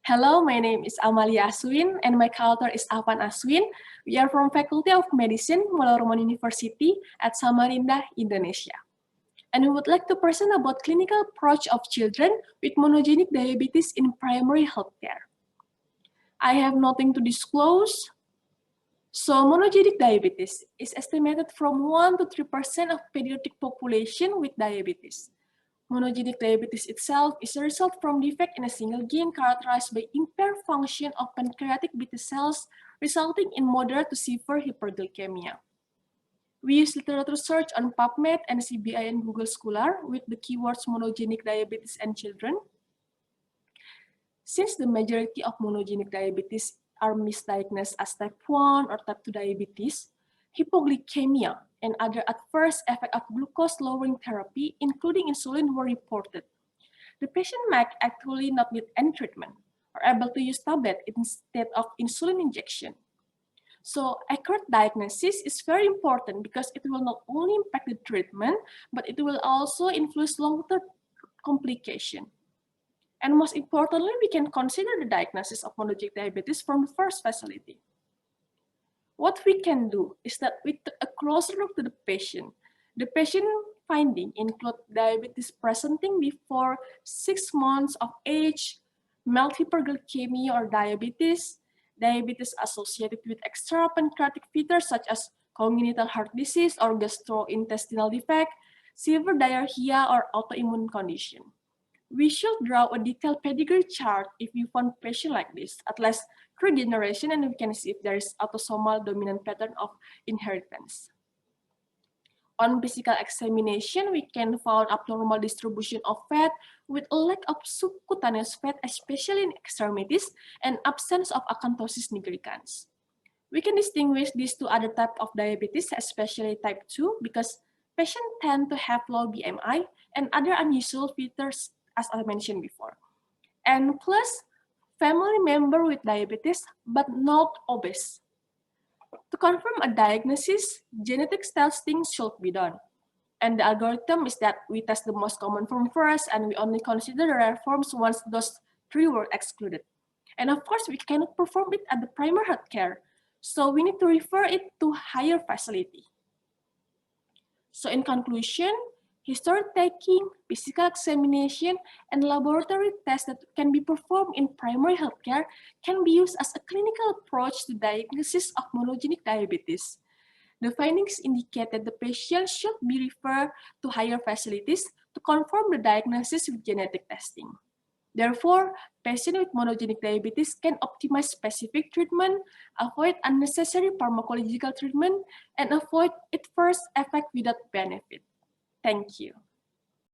Hello, my name is Amalia Aswin and my co-author is Affan Aswin. We are from Faculty of Medicine, Mulawarman University at Samarinda, Indonesia. And we would like to present about clinical approach of children with monogenic diabetes in primary healthcare. I have nothing to disclose. So monogenic diabetes is estimated from 1 to 3% of pediatric population with diabetes. Monogenic diabetes itself is a result from defect in a single gene characterized by impaired function of pancreatic beta cells, resulting in moderate to severe hyperglycemia. We use literature search on PubMed and CBI and Google Scholar with the keywords monogenic diabetes and children. Since the majority of monogenic diabetes are misdiagnosed as type 1 or type 2 diabetes, hypoglycemia and other adverse effects of glucose-lowering therapy, including insulin, were reported. The patient might actually not need any treatment or able to use tablet instead of insulin injection. So accurate diagnosis is very important because it will not only impact the treatment, but it will also influence long-term complication. And most importantly, we can consider the diagnosis of monogenic diabetes from the first facility. What we can do is that we take a closer look to the patient. The patient finding include diabetes presenting before 6 months of age, mild hyperglycemia or diabetes, diabetes associated with extrapancreatic features such as congenital heart disease or gastrointestinal defect, severe diarrhea or autoimmune condition. We should draw a detailed pedigree chart if we find patient like this, at least 3 generations, and we can see if there is autosomal dominant pattern of inheritance. On physical examination, we can find abnormal distribution of fat with a lack of subcutaneous fat, especially in extremities, and absence of acanthosis nigricans. We can distinguish these two other types of diabetes, especially type 2, because patients tend to have low BMI and other unusual features, as I mentioned before. And plus, family member with diabetes, but not obese. To confirm a diagnosis, genetic testing should be done. And the algorithm is that we test the most common form first, and we only consider the rare forms once those 3 were excluded. And of course, we cannot perform it at the primary healthcare, so we need to refer it to higher facility. So in conclusion, history taking, physical examination, and laboratory tests that can be performed in primary healthcare can be used as a clinical approach to diagnosis of monogenic diabetes. The findings indicate that the patient should be referred to higher facilities to confirm the diagnosis with genetic testing. Therefore, patients with monogenic diabetes can optimize specific treatment, avoid unnecessary pharmacological treatment, and avoid adverse effect without benefit. Thank you.